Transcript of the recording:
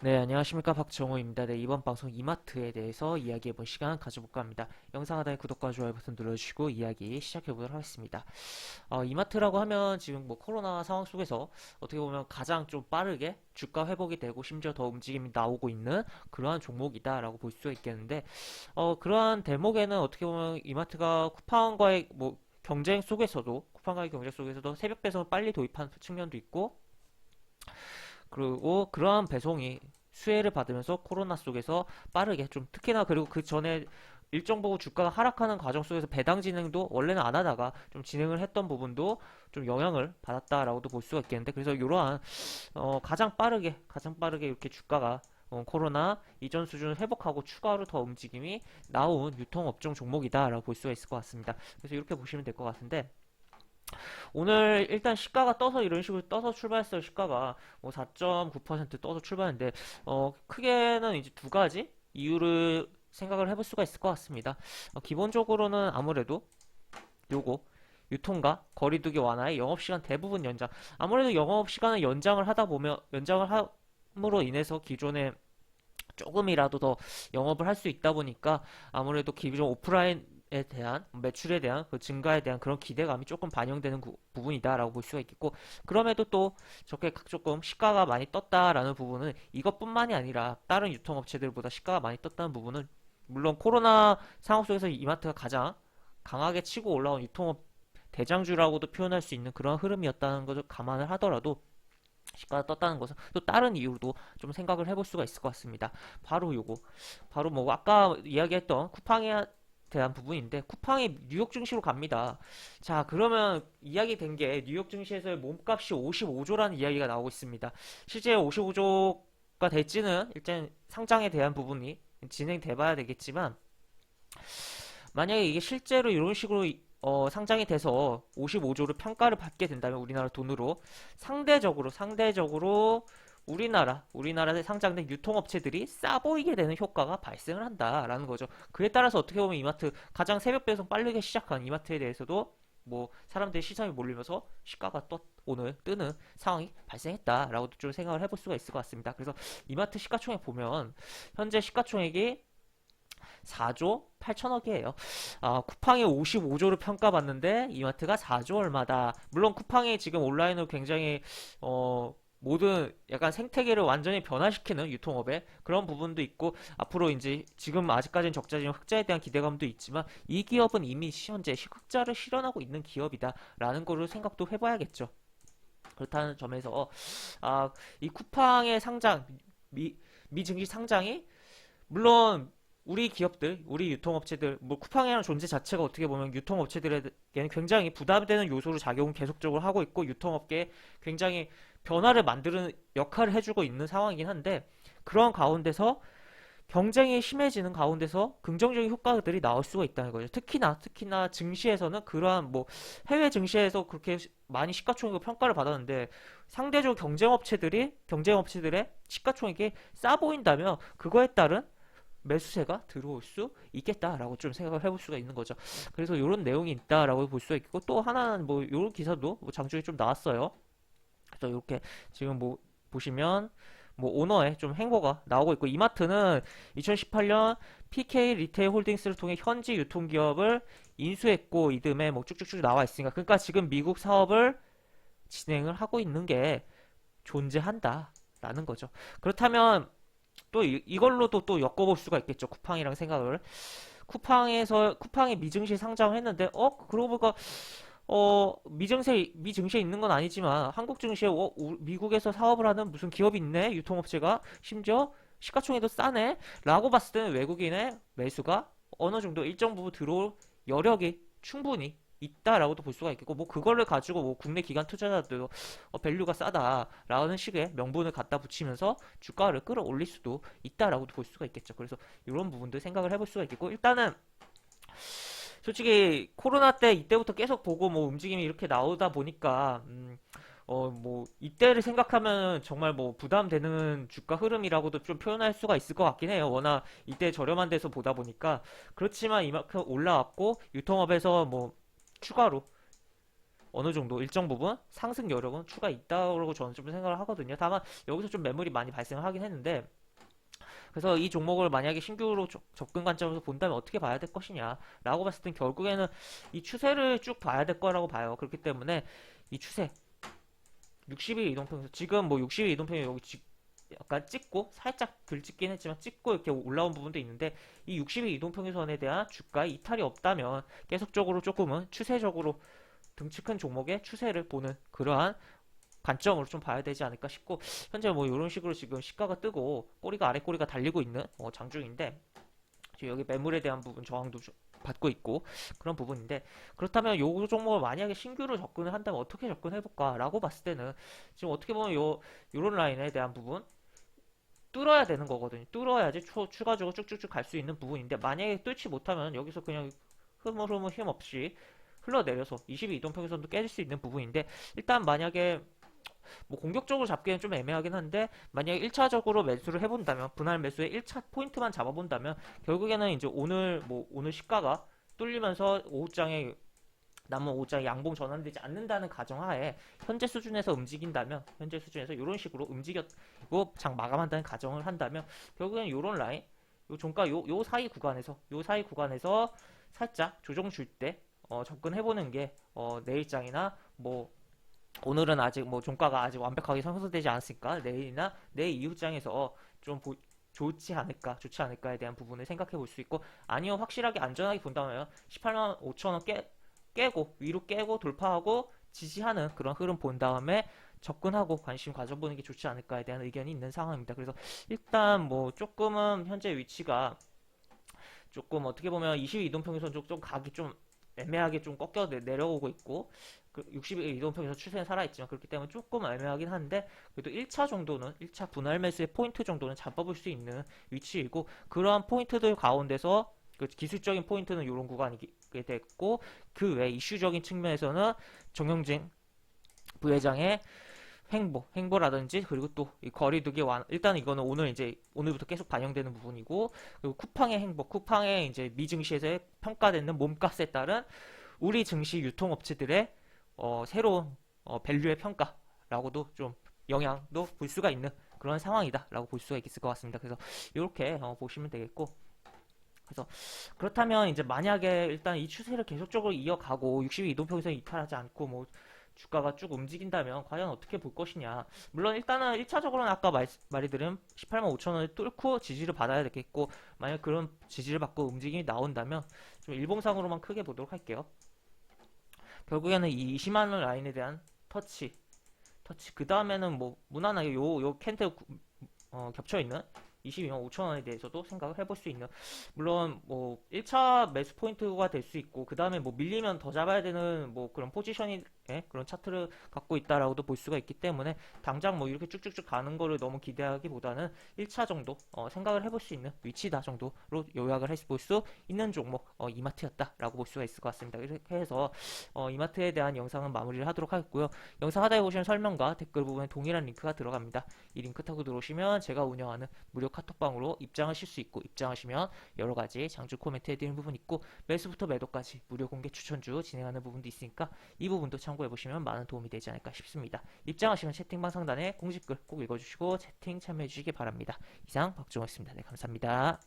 네, 안녕하십니까. 박정호입니다. 네, 이번 방송 이마트에 대해서 이야기해볼 시간 가져볼까 합니다. 영상 하단에 구독과 좋아요 버튼 눌러주시고 이야기 시작해보도록 하겠습니다. 이마트라고 하면 지금 뭐 코로나 상황 속에서 어떻게 보면 가장 좀 빠르게 주가 회복이 되고 심지어 더 움직임이 나오고 있는 그러한 종목이다라고 볼 수가 있겠는데, 그러한 대목에는 어떻게 보면 이마트가 쿠팡과의 뭐 경쟁 속에서도, 쿠팡과의 경쟁 속에서도 새벽 배송을 빨리 도입한 측면도 있고, 그리고 그러한 배송이 수혜를 받으면서 코로나 속에서 빠르게 좀 특히나 그리고 그 전에 일정 부분 주가가 하락하는 과정 속에서 배당 진행도 원래는 안 하다가 좀 진행을 했던 부분도 좀 영향을 받았다라고도 볼 수가 있겠는데 그래서 이러한 가장 빠르게 이렇게 주가가 코로나 이전 수준을 회복하고 추가로 더 움직임이 나온 유통업종 종목이다라고 볼 수가 있을 것 같습니다. 그래서 이렇게 보시면 될 것 같은데 오늘 일단 시가가 떠서 이런 식으로 떠서 출발했어요. 시가가 뭐 4.9% 떠서 출발했는데 크게는 이제 두 가지 이유를 생각을 해볼 수가 있을 것 같습니다. 기본적으로는 아무래도 요거 유통과 거리두기 완화의 영업시간 대부분 연장. 아무래도 영업시간을 연장을 하다 보면 연장을 함으로 인해서 기존에 조금이라도 더 영업을 할 수 있다 보니까 아무래도 기존 오프라인에 대한 매출에 대한 그 증가에 대한 그런 기대감이 조금 반영되는 부분이다라고 볼 수가 있겠고 그럼에도 또 저렇게 조금 시가가 많이 떴다라는 부분은 이것뿐만이 아니라 다른 유통업체들보다 시가가 많이 떴다는 부분은 물론 코로나 상황 속에서 이마트가 가장 강하게 치고 올라온 유통업 대장주라고도 표현할 수 있는 그런 흐름이었다는 것을 감안을 하더라도 시가가 떴다는 것은 또 다른 이유로도 좀 생각을 해볼 수가 있을 것 같습니다. 바로 요거. 바로 뭐 아까 이야기했던 쿠팡에 대한 부분인데 쿠팡이 뉴욕 증시로 갑니다. 자, 그러면 이야기 된 게 뉴욕 증시에서의 몸값이 55조라는 이야기가 나오고 있습니다. 실제 55조가 될지는 일단 상장에 대한 부분이 진행돼 봐야 되겠지만 만약에 이게 실제로 이런 식으로 상장이 돼서 55조를 평가를 받게 된다면 우리나라 돈으로 상대적으로 우리나라에 상장된 유통업체들이 싸 보이게 되는 효과가 발생을 한다라는 거죠. 그에 따라서 어떻게 보면 이마트 가장 새벽 배송 빠르게 시작한 이마트에 대해서도 뭐 사람들의 시선이 몰리면서 시가가 오늘 뜨는 상황이 발생했다라고도 좀 생각을 해볼 수가 있을 것 같습니다. 그래서 이마트 시가총액 보면 현재 시가총액이 4조 8천억이에요. 쿠팡이 55조를 평가받는데 이마트가 4조 얼마다. 물론 쿠팡이 지금 온라인으로 굉장히 모든 약간 생태계를 완전히 변화시키는 유통업에 그런 부분도 있고 앞으로 이제 지금 아직까지는 적자지만 흑자에 대한 기대감도 있지만 이 기업은 이미 현재 흑자를 실현하고 있는 기업이다라는 거를 생각도 해봐야겠죠. 그렇다는 점에서 이 쿠팡의 상장 미증시 상장이 물론 우리 기업들, 우리 유통업체들, 뭐 쿠팡이라는 존재 자체가 어떻게 보면 유통업체들에게는 굉장히 부담되는 요소로 작용을 계속적으로 하고 있고 유통업계에 굉장히 변화를 만드는 역할을 해주고 있는 상황이긴 한데 그런 가운데서 경쟁이 심해지는 가운데서 긍정적인 효과들이 나올 수가 있다는 거죠. 특히나 증시에서는 그러한 뭐 해외 증시에서 그렇게 많이 시가총액 평가를 받았는데 상대적으로 경쟁업체들의 시가총액이 싸 보인다면 그거에 따른 매수세가 들어올 수 있겠다라고 좀 생각을 해볼 수가 있는 거죠. 그래서 이런 내용이 있다라고 볼 수가 있고 또 하나는 뭐 이런 기사도 뭐 장중에 좀 나왔어요. 그래서 이렇게 지금 뭐 보시면 뭐 오너의 좀 행보가 나오고 있고 이마트는 2018년 PK 리테일 홀딩스를 통해 현지 유통기업을 인수했고 이듬해 뭐 쭉쭉쭉 나와 있으니까 그러니까 지금 미국 사업을 진행을 하고 있는 게 존재한다라는 거죠. 그렇다면 또 이걸로도 또 엮어볼 수가 있겠죠. 쿠팡이랑 생각을. 쿠팡이 미증시 상장을 했는데, 그러고 보니까, 미증시에 있는 건 아니지만, 한국 증시에, 미국에서 사업을 하는 무슨 기업이 있네? 유통업체가? 심지어 시가총액도 싸네? 라고 봤을 때는 외국인의 매수가 어느 정도 일정 부분 들어올 여력이 충분히 있다라고도 볼 수가 있겠고 뭐 그거를 가지고 뭐 국내 기관 투자자들도 밸류가 싸다라는 식의 명분을 갖다 붙이면서 주가를 끌어올릴 수도 있다라고도 볼 수가 있겠죠. 그래서 이런 부분들 생각을 해볼 수가 있겠고 일단은 솔직히 코로나 때 이때부터 계속 보고 뭐 움직임이 이렇게 나오다 보니까 뭐 이때를 생각하면 정말 뭐 부담되는 주가 흐름이라고도 좀 표현할 수가 있을 것 같긴 해요. 워낙 이때 저렴한 데서 보다 보니까 그렇지만 이만큼 올라왔고 유통업에서 뭐 추가로 어느 정도 일정 부분 상승 여력은 추가 있다고 저는 좀 생각을 하거든요. 다만 여기서 좀 매물이 많이 발생을 하긴 했는데, 그래서 이 종목을 만약에 신규로 접근 관점에서 본다면 어떻게 봐야 될 것이냐 라고 봤을 땐 결국에는 이 추세를 쭉 봐야 될 거라고 봐요. 그렇기 때문에 이 추세 60일 이동평균선, 지금 뭐 60일 이동평균 여기 약간 찍고 살짝 덜 찍긴 했지만 찍고 이렇게 올라온 부분도 있는데, 이 60일 이동평균선에 대한 주가의 이탈이 없다면 계속적으로 조금은 추세적으로 등치 큰 종목의 추세를 보는 그러한 관점으로 좀 봐야 되지 않을까 싶고, 현재 뭐 이런 식으로 지금 시가가 뜨고 꼬리가 아래 꼬리가 달리고 있는 장중인데, 지금 여기 매물에 대한 부분 저항도 받고 있고 그런 부분인데, 그렇다면 요 종목을 만약에 신규로 접근을 한다면 어떻게 접근해볼까 라고 봤을 때는, 지금 어떻게 보면 요런 라인에 대한 부분 뚫어야 되는 거거든요. 뚫어야지 추가적으로 쭉쭉쭉 갈 수 있는 부분인데, 만약에 뚫지 못하면 여기서 그냥 흐물흐물 힘 없이 흘러내려서 22 이동평균선도 깨질 수 있는 부분인데, 일단 만약에 뭐 공격적으로 잡기는 좀 애매하긴 한데, 만약에 1차적으로 매수를 해본다면, 분할 매수의 1차 포인트만 잡아본다면 결국에는 이제 오늘 시가가 뚫리면서 오후장에 남은 오후장에 양봉 전환되지 않는다는 가정하에 현재 수준에서 움직인다면, 현재 수준에서 이런 식으로 움직였고 장 마감한다는 가정을 한다면, 결국에는 이런 라인, 요 종가 요 사이 구간에서 살짝 조정 줄 때 접근해보는 게 내일장이나 뭐 오늘은 아직 뭐 종가가 아직 완벽하게 형성되지 않았으니까 내일이나 내일 이후장에서 좀 좋지 않을까에 대한 부분을 생각해 볼 수 있고, 아니요 확실하게 안전하게 본다면 18만 5천 원 깨고 위로 깨고 돌파하고 지지하는 그런 흐름 본 다음에 접근하고 관심 가져보는 게 좋지 않을까에 대한 의견이 있는 상황입니다. 그래서 일단 뭐 조금은 현재 위치가 조금 어떻게 보면 22 이동평균선 좀 각이 좀 애매하게 좀 꺾여 내려오고 있고, 그 60일 이동평균선 추세는 살아있지만 그렇기 때문에 조금 애매하긴 한데, 그래도 1차 정도는 1차 분할 매수의 포인트 정도는 잡아볼 수 있는 위치이고, 그러한 포인트들 가운데서 그 기술적인 포인트는 이런 구간이 됐고, 그 외 이슈적인 측면에서는 정영진 부회장의 행보라든지, 그리고 또 이 거리두기 일단 이거는 오늘부터 계속 반영되는 부분이고, 그리고 쿠팡의 이제 미증시에서 평가되는 몸값에 따른 우리 증시 유통업체들의 새로운 밸류의 평가라고도 좀 영향도 볼 수가 있는 그런 상황이다라고 볼 수가 있을 것 같습니다. 그래서 이렇게 보시면 되겠고, 그래서 그렇다면 이제 만약에 일단 이 추세를 계속적으로 이어가고 62 이동평균선 이탈하지 않고 뭐 주가가 쭉 움직인다면 과연 어떻게 볼 것이냐. 물론 일단은 1차적으로는 아까 말해드린 18만 5천 원을 뚫고 지지를 받아야 되겠고, 만약 그런 지지를 받고 움직임이 나온다면 좀 일봉상으로만 크게 보도록 할게요. 결국에는 이 20만 원 라인에 대한 터치 그 다음에는 뭐 무난하게 요 캔들 겹쳐있는 22만 5천 원에 대해서도 생각을 해볼 수 있는, 물론 뭐 1차 매수 포인트가 될 수 있고, 그 다음에 뭐 밀리면 더 잡아야 되는 뭐 그런 포지션이 그런 차트를 갖고 있다라고도 볼 수가 있기 때문에, 당장 뭐 이렇게 쭉쭉쭉 가는 거를 너무 기대하기보다는 1차 정도 생각을 해볼 수 있는 위치다 정도로 요약을 해볼 수 있는 종목 이마트였다라고 볼 수가 있을 것 같습니다. 이렇게 해서 이마트에 대한 영상은 마무리를 하도록 하겠고요. 영상 하단에 보시면 설명과 댓글 부분에 동일한 링크가 들어갑니다. 이 링크 타고 들어오시면 제가 운영하는 무료 카톡방으로 입장하실 수 있고, 입장하시면 여러가지 장주 코멘트 해드리는 부분 있고, 매수부터 매도까지 무료 공개 추천주 진행하는 부분도 있으니까 이 부분도 참고해보시면 많은 도움이 되지 않을까 싶습니다. 입장하시면 채팅방 상단에 공지글 꼭 읽어주시고 채팅 참여해주시기 바랍니다. 이상 박종호였습니다. 네, 감사합니다.